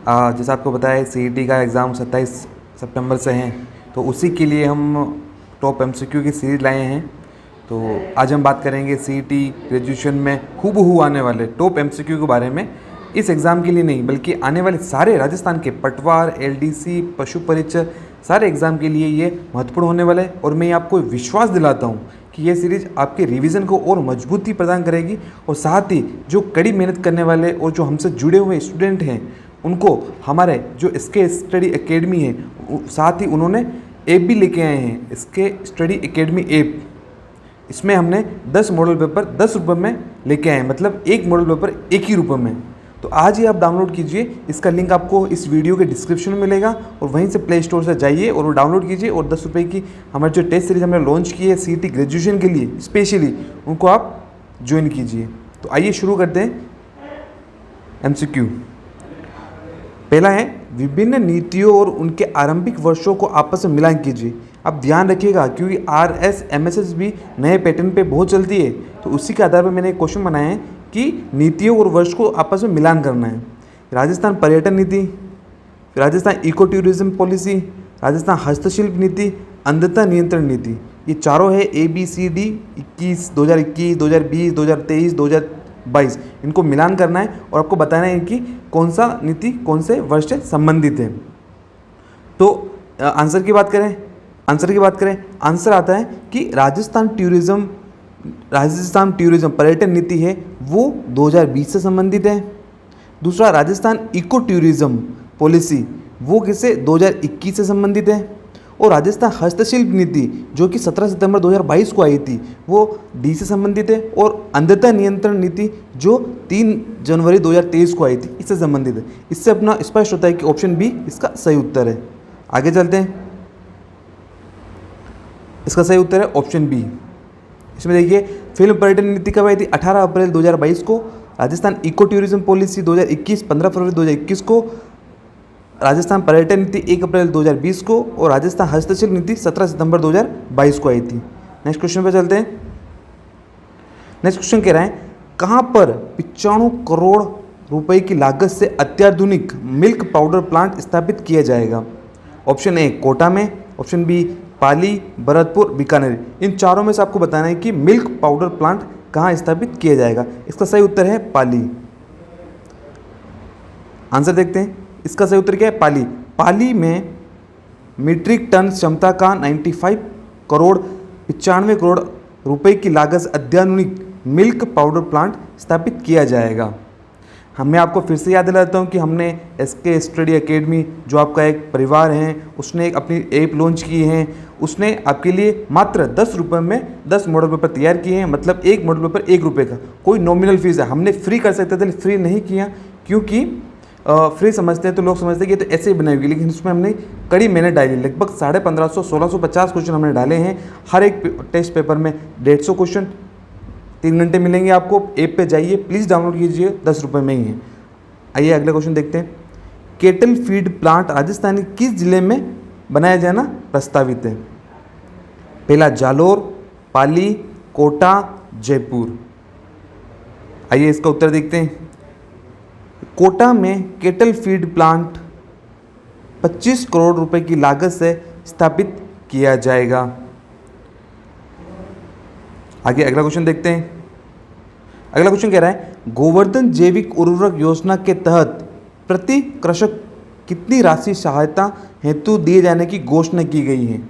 जैसा आपको बताया सीईटी का एग्ज़ाम 27 सितंबर से हैं, तो उसी के लिए हम टॉप एमसीक्यू की सीरीज लाए हैं। तो आज हम बात करेंगे सीईटी ग्रेजुएशन में हूबहू आने वाले टॉप एमसीक्यू के बारे में। इस एग्ज़ाम के लिए नहीं बल्कि आने वाले सारे राजस्थान के पटवार, एलडीसी, पशु परिचय सारे एग्ज़ाम के लिए ये महत्वपूर्ण होने वाला है। और मैं आपको विश्वास दिलाता हूँ कि ये सीरीज़ आपके रिवीजन को और मजबूती प्रदान करेगी, और साथ ही जो कड़ी मेहनत करने वाले और जो हमसे जुड़े हुए स्टूडेंट हैं उनको हमारे जो इसके स्टडी एकेडमी है, साथ ही उन्होंने ऐप भी लेके आए हैं, इसके स्टडी एकेडमी ऐप। इसमें हमने 10 मॉडल पेपर 10 रुपये में लेके आए हैं, मतलब एक मॉडल पेपर 1 ही रुपये में। तो आज ही आप डाउनलोड कीजिए, इसका लिंक आपको इस वीडियो के डिस्क्रिप्शन में मिलेगा, और वहीं से प्ले स्टोर से जाइए और वो डाउनलोड कीजिए। और 10 रुपये की हमारी जो टेस्ट सीरीज हमने लॉन्च की है सीईटी ग्रेजुएशन के लिए स्पेशली, उनको आप ज्वाइन कीजिए। तो आइए शुरू करते हैं एमसीक्यू। पहला है, विभिन्न नीतियों और उनके आरंभिक वर्षों को आपस में मिलान कीजिए। अब ध्यान रखिएगा क्योंकि RSMSS भी नए पैटर्न पे बहुत चलती है, तो उसी के आधार पर मैंने एक क्वेश्चन बनाया है कि नीतियों और वर्ष को आपस में मिलान करना है। राजस्थान पर्यटन नीति, Rajasthan eco tourism policy, Rajasthan हस्तशिल्प नीति, अंधता नियंत्रण नीति। ये चारों है ABCD 2021, 2020, 2023, 2022। इनको मिलान करना है और आपको बताना है कि कौन सा नीति कौन से वर्ष से संबंधित है। तो आंसर की बात करें, आंसर आता है कि राजस्थान टूरिज्म पर्यटन नीति है वो 2020 से संबंधित है। दूसरा, राजस्थान इको टूरिज्म पॉलिसी वो किससे 2021 से संबंधित है। और राजस्थान हस्तशिल्प नीति जो कि 17 सितंबर 2022 को आई थी वो D से संबंधित है। और अंधता नियंत्रण नीति जो 3 जनवरी 2023 को आई थी इससे संबंधित है। इससे अपना स्पष्ट होता है कि ऑप्शन बी इसका सही उत्तर है। आगे चलते हैं, इसका सही उत्तर है ऑप्शन बी। इसमें देखिए, फिल्म पर्यटन नीति कब आई थी 18 अप्रैल 2022 को। राजस्थान इको टूरिज्म पॉलिसी 2021 15 फरवरी 2021 को। राजस्थान पर्यटन नीति 1 अप्रैल 2020 को। और राजस्थान हस्तशिल्प नीति 17 सितंबर 2022 को आई थी। नेक्स्ट क्वेश्चन पे चलते हैं। नेक्स्ट क्वेश्चन कह रहा है, कहाँ पर 95 करोड़ रुपए की लागत से अत्याधुनिक मिल्क पाउडर प्लांट स्थापित किया जाएगा। ऑप्शन ए कोटा में, ऑप्शन बी पाली, भरतपुर, बीकानेर। इन चारों में से आपको बताना है कि मिल्क पाउडर प्लांट कहाँ स्थापित किया जाएगा। इसका सही उत्तर है पाली। आंसर देखते हैं, इसका सही उत्तर क्या है पाली। पाली में मीट्रिक टन क्षमता का 95 करोड़ रुपए की लागत से अत्याधुनिक मिल्क पाउडर प्लांट स्थापित किया जाएगा। मैं आपको फिर से याद दिलाता हूँ कि हमने SK स्टडी एकेडमी जो आपका एक परिवार है उसने एक अपनी ऐप लॉन्च की है। उसने आपके लिए मात्र 10 रुपये में 10 मॉडल पेपर तैयार किए हैं, मतलब एक मॉडल पेपर 1 रुपये का। कोई नॉमिनल फीस है, हमने फ्री कर सकते थे, फ्री नहीं किया क्योंकि फ्री समझते हैं तो लोग समझते हैं कि तो ऐसे ही बनाई हुई, लेकिन इसमें हमने कड़ी मेहनत डाली। लगभग 1550 1650 क्वेश्चन हमने डाले हैं। हर एक टेस्ट पेपर में 150 क्वेश्चन 3 घंटे मिलेंगे आपको। ऐप पे जाइए, प्लीज़ डाउनलोड कीजिए, 10 रुपये में ही है। आइए अगला क्वेश्चन देखते हैं। केटल फीड प्लांट राजस्थान के किस जिले में बनाया जाना प्रस्तावित है। पहला जालोर, पाली, कोटा, जयपुर। आइए इसका उत्तर देखते हैं। कोटा में केटल फीड प्लांट 25 करोड़ रुपए की लागत से स्थापित किया जाएगा। आगे अगला क्वेश्चन देखते हैं। अगला क्वेश्चन कह रहा है, गोवर्धन जैविक उर्वरक योजना के तहत प्रति कृषक कितनी राशि सहायता हेतु दिए जाने की घोषणा की गई है।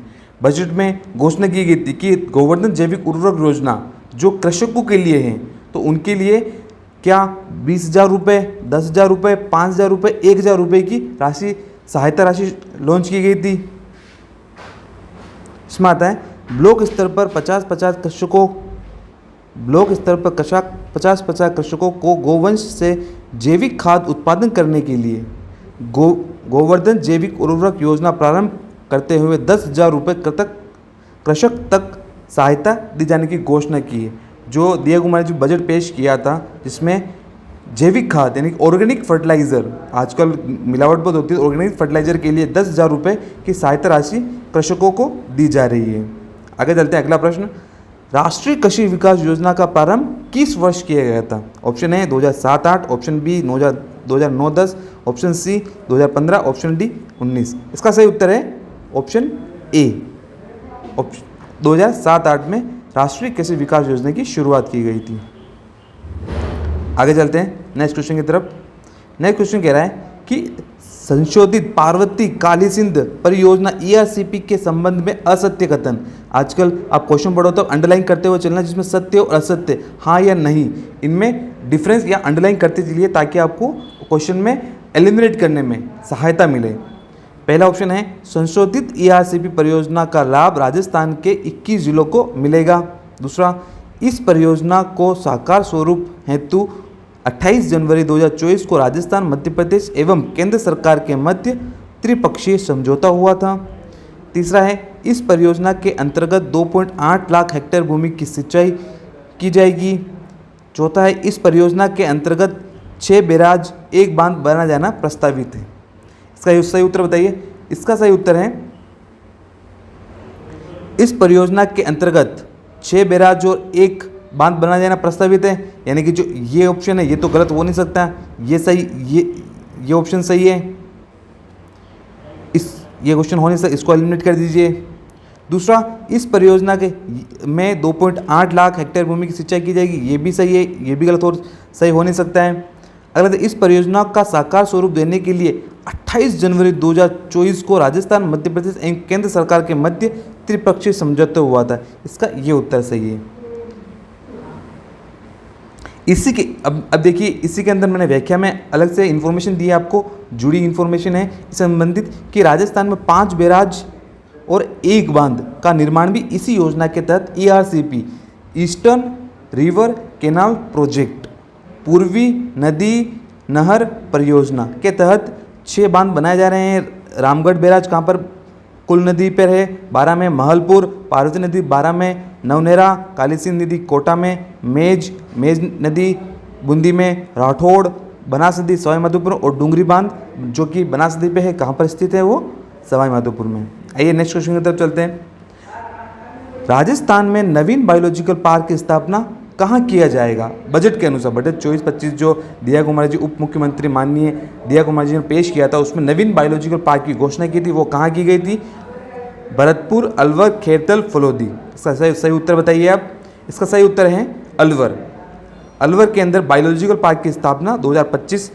बजट में घोषणा की गई थी कि गोवर्धन जैविक उर्वरक योजना जो कृषकों के लिए है, तो उनके लिए क्या 20,000 रुपये, 10,000 रुपये, 5,000 रुपये, 1,000 रुपये की राशि सहायता राशि लॉन्च की गई थी। इसमें आता है, ब्लॉक स्तर पर 50-50 कृषकों को गोवंश से जैविक खाद उत्पादन करने के लिए गोवर्धन जैविक उर्वरक योजना प्रारंभ करते हुए 10,000 रुपये कृषक तक सहायता दी जाने की घोषणा की है। जो दिया कुमार जी बजट पेश किया था जिसमें जैविक खाद यानी ऑर्गेनिक फर्टिलाइज़र, आजकल मिलावट बहुत होती है, ऑर्गेनिक फर्टिलाइज़र के लिए 10,000 रुपये की सहायता राशि कृषकों को दी जा रही है। आगे चलते हैं, अगला प्रश्न, राष्ट्रीय कृषि विकास योजना का प्रारंभ किस वर्ष किया गया था। Option A 2007-08, option B 2009-10, option C 2015, option D 19। इसका सही उत्तर है ऑप्शन ए। 2007-8 में राष्ट्रीय कृषि विकास योजना की शुरुआत की गई थी। आगे चलते हैं नेक्स्ट क्वेश्चन की तरफ। नेक्स्ट क्वेश्चन कह रहा है कि संशोधित पार्वती काली सिंध परियोजना ERCP के संबंध में असत्य कथन। आजकल आप क्वेश्चन पढ़ो तो अंडरलाइन करते हुए चलना, जिसमें सत्य और असत्य, हाँ या नहीं, इनमें डिफरेंस या अंडरलाइन करते चलिए ताकि आपको क्वेश्चन में एलिमिनेट करने में सहायता मिले। पहला ऑप्शन है संशोधित ERCP परियोजना का लाभ राजस्थान के 21 जिलों को मिलेगा। दूसरा, इस परियोजना को साकार स्वरूप हेतु 28 जनवरी 2024 को राजस्थान, मध्य प्रदेश एवं केंद्र सरकार के मध्य त्रिपक्षीय समझौता हुआ था। तीसरा है इस परियोजना के अंतर्गत 2.8 लाख हेक्टेयर भूमि की सिंचाई की जाएगी। चौथा है इस परियोजना के अंतर्गत 6 बैराज, 1 बांध बनाया जाना प्रस्तावित है। इसका सही उत्तर बताइए। इसका सही उत्तर है इस परियोजना के अंतर्गत 6 बैराज और 1 बांध बनाया जाना प्रस्तावित है, यानी कि जो ये ऑप्शन है ये तो गलत हो नहीं सकता, ये सही, ये ऑप्शन सही है। ये क्वेश्चन हो नहीं सकता, इसको एलिमिनेट कर दीजिए। दूसरा, इस परियोजना के में 2.8 लाख हेक्टेयर भूमि की सिंचाई की जाएगी, ये भी सही है, ये भी गलत सही हो नहीं सकता है। अगला, इस परियोजना का साकार स्वरूप देने के लिए 28 जनवरी 2024 को राजस्थान, मध्य प्रदेश एवं केंद्र सरकार के मध्य त्रिपक्षीय समझौता हुआ था। इसका ये उत्तर सही है। इसी के अब देखिए, इसी के अंदर मैंने व्याख्या में अलग से इन्फॉर्मेशन दी है, आपको जुड़ी इन्फॉर्मेशन है इससे संबंधित कि राजस्थान में 5 बैराज और 1 बांध का निर्माण भी इसी योजना के तहत ERCP eastern river canal project पूर्वी नदी नहर परियोजना के तहत 6 बांध बनाए जा रहे हैं। रामगढ़ बैराज कहाँ पर कुल नदी पर है, 12 में महलपुर, पार्वती नदी 12 में, नवनेरा, काली सिंध नदी कोटा में, मेज नदी बूंदी में, राठौड़, बनास नदी सवाई माधोपुर और डूंगरी बांध जो कि बनास नदी पे है, कहाँ पर स्थित है वो सवाई माधोपुर में। आइए नेक्स्ट क्वेश्चन की तरफ चलते हैं। राजस्थान में नवीन बायोलॉजिकल पार्क की स्थापना कहाँ किया जाएगा? बजट के अनुसार, बजट 24-25 जो दिया कुमारी जी उप मुख्यमंत्री माननीय दिया कुमारी जी ने पेश किया था, उसमें नवीन बायोलॉजिकल पार्क की घोषणा की थी। वो कहाँ की गई थी? भरतपुर, अलवर, खेरतल, फलोदी। इसका सही उत्तर बताइए आप। इसका सही उत्तर है अलवर। अलवर के अंदर बायोलॉजिकल पार्क की स्थापना 25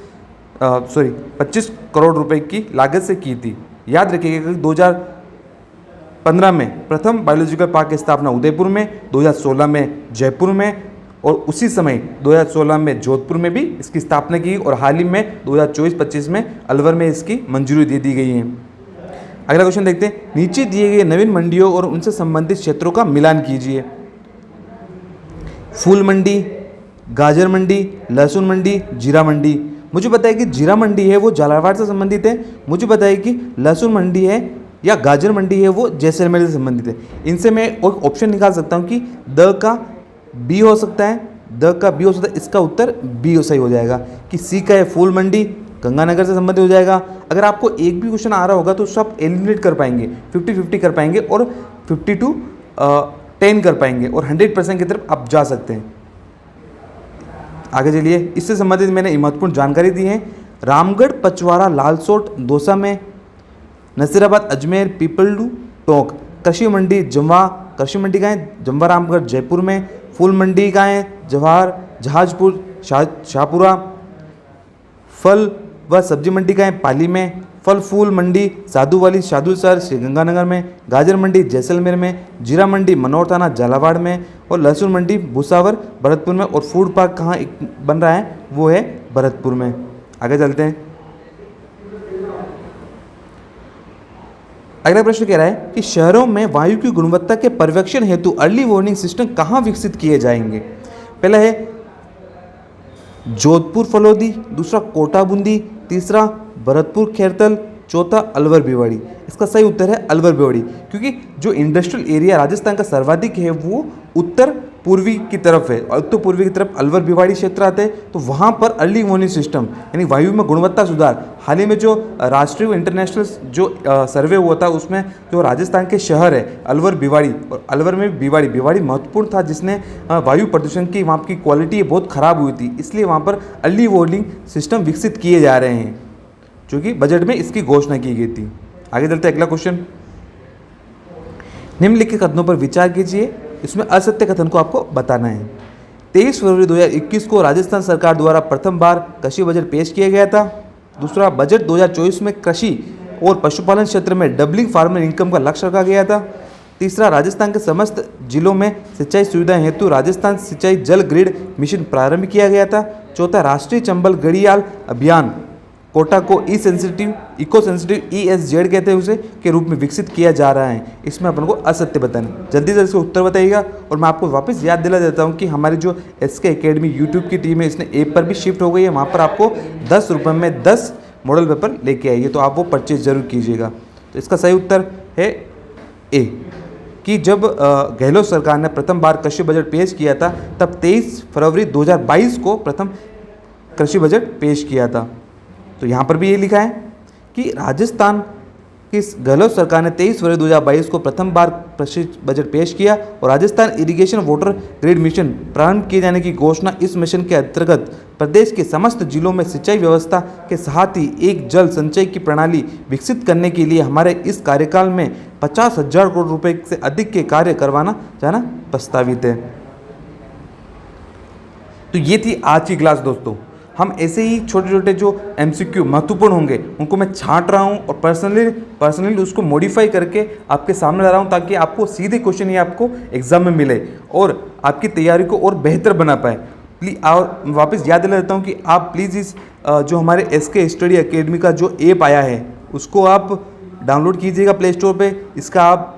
करोड़ रुपए की लागत से की थी। याद रखिएगा कि 2015 में प्रथम बायोलॉजिकल पार्क की स्थापना उदयपुर में, 2016 में जयपुर में और उसी समय 2016 में जोधपुर में भी इसकी स्थापना की और हाल ही में 2024-25 में अलवर में इसकी मंजूरी दे दी गई है। अगला क्वेश्चन देखते हैं। नीचे दिए गए नवीन मंडियों और उनसे संबंधित क्षेत्रों का मिलान कीजिए। फूल मंडी, गाजर मंडी, लहसुन मंडी, जीरा मंडी। मुझे पता है कि जीरा मंडी है वो झालावाड़ से संबंधित है। मुझे पता है कि लहसुन मंडी है या गाजर मंडी है वो जैसलमेर से संबंधित है। इनसे मैं एक ऑप्शन निकाल सकता हूँ कि द का बी हो सकता है, इसका उत्तर बी सही हो जाएगा कि सी का है फूल मंडी, गंगानगर से संबंधित हो जाएगा। अगर आपको एक भी क्वेश्चन आ रहा होगा तो उसको आप एलिमिनेट कर पाएंगे, 50-50 कर पाएंगे और 50-10 कर पाएंगे और 100% की तरफ आप जा सकते हैं। आगे चलिए, इससे संबंधित मैंने महत्वपूर्ण जानकारी दी है। रामगढ़, पचवाड़ा, लालसोट, दौसा में, नसीराबाद, अजमेर, पीपलडू, टोंक। कृषि मंडी जमवा, कृषि मंडी कहाँ है? जमवा रामगढ़ जयपुर में। फूल मंडी कहाँ है? जवाहर, जहाजपुर, शाहपुरा। फल व सब्जी मंडी कहाँ है? पाली में। फल फूल मंडी साधुवाली, साधुसर, श्रीगंगानगर में। गाजर मंडी जैसलमेर में। जीरा मंडी मनोर थाना झालावाड़ में और लहसुन मंडी भूसावर भरतपुर में। और फूड पार्क कहाँ बन रहा है? वो है भरतपुर में। आगे चलते हैं। अगला प्रश्न कह रहा है कि शहरों में वायु की गुणवत्ता के पर्यवेक्षण हेतु अर्ली वार्निंग सिस्टम कहाँ विकसित किए जाएंगे? पहला है जोधपुर फलोदी, दूसरा कोटा बूंदी, तीसरा भरतपुर खेरतल, चौथा अलवर भिवाड़ी। इसका सही उत्तर है अलवर भिवाड़ी, क्योंकि जो इंडस्ट्रियल एरिया राजस्थान का सर्वाधिक है वो उत्तर पूर्वी की तरफ है और उत्तर पूर्वी की तरफ अलवर भिवाड़ी क्षेत्र आते हैं, तो वहाँ पर अर्ली वार्निंग सिस्टम यानी वायु में गुणवत्ता सुधार, हाल ही में जो राष्ट्रीय इंटरनेशनल जो सर्वे हुआ था उसमें जो राजस्थान के शहर है अलवर भिवाड़ी, और अलवर में भिवाड़ी महत्वपूर्ण था जिसने वायु प्रदूषण की वहाँ की क्वालिटी बहुत ख़राब हुई थी, इसलिए वहाँ पर अर्ली वार्निंग सिस्टम विकसित किए जा रहे हैं, जो कि बजट में इसकी घोषणा की गई थी। आगे चलते अगला क्वेश्चन। निम्नलिखित कथनों पर विचार कीजिए, इसमें असत्य कथन को आपको बताना है। 23 फरवरी 2021 को राजस्थान सरकार द्वारा प्रथम बार कृषि बजट पेश किया गया था। दूसरा, बजट 2024 में कृषि और पशुपालन क्षेत्र में डबलिंग फार्मर इनकम का लक्ष्य रखा गया था। तीसरा, राजस्थान के समस्त जिलों में सिंचाई सुविधाएं हेतु राजस्थान सिंचाई जल ग्रिड मिशन प्रारंभ किया गया था। चौथा, राष्ट्रीय चंबल घड़ियाल अभियान कोटा को इको सेंसिटिव ESZ कहते हैं उसे के रूप में विकसित किया जा रहा है। इसमें अपन को असत्य बताना, जल्दी से इसका उत्तर बताइएगा। और मैं आपको वापस याद दिला देता हूँ कि हमारी जो SK एकेडमी यूट्यूब की टीम है इसने ऐप पर भी शिफ्ट हो गई है, वहाँ पर आपको 10 रुपये में 10 मॉडल पेपर लेके आइए, तो आप वो परचेज जरूर कीजिएगा। तो इसका सही उत्तर है ए, कि जब गहलोत सरकार ने प्रथम बार कृषि बजट पेश किया था तब 23 फरवरी 2022 को प्रथम कृषि बजट पेश किया था। तो यहाँ पर भी ये लिखा है कि राजस्थान की गहलोत सरकार ने 23 फरवरी 2022 को प्रथम बार कृषि बजट पेश किया और Rajasthan irrigation water grid mission प्रारंभ किए जाने की घोषणा। इस मिशन के अंतर्गत प्रदेश के समस्त जिलों में सिंचाई व्यवस्था के साथ ही एक जल संचय की प्रणाली विकसित करने के लिए हमारे इस कार्यकाल में 50,000 करोड़ रुपए से अधिक के कार्य करवाना जाना प्रस्तावित है। तो ये थी आज की क्लास दोस्तों। हम ऐसे ही छोटे छोटे जो MCQ महत्वपूर्ण होंगे उनको मैं छांट रहा हूँ और पर्सनली उसको मॉडिफाई करके आपके सामने ला रहा हूँ, ताकि आपको सीधे क्वेश्चन ये आपको एग्जाम में मिले और आपकी तैयारी को और बेहतर बना पाए। प्लीज़ और वापस याद दिला देता हूँ कि आप प्लीज़ इस जो हमारे SK स्टडी एकेडमी का जो ऐप आया है उसको आप डाउनलोड कीजिएगा प्ले स्टोर पे। इसका आप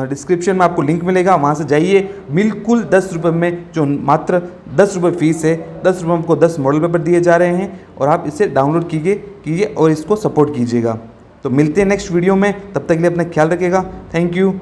डिस्क्रिप्शन में आपको लिंक मिलेगा, वहाँ से जाइए। बिल्कुल 10 रुपये में, जो मात्र 10 रुपये फीस है, 10 रुपये में आपको 10 मॉडल पेपर दिए जा रहे हैं और आप इसे डाउनलोड कीजिए और इसको सपोर्ट कीजिएगा। तो मिलते हैं नेक्स्ट वीडियो में, तब तक के लिए अपना ख्याल रखिएगा। Thank you.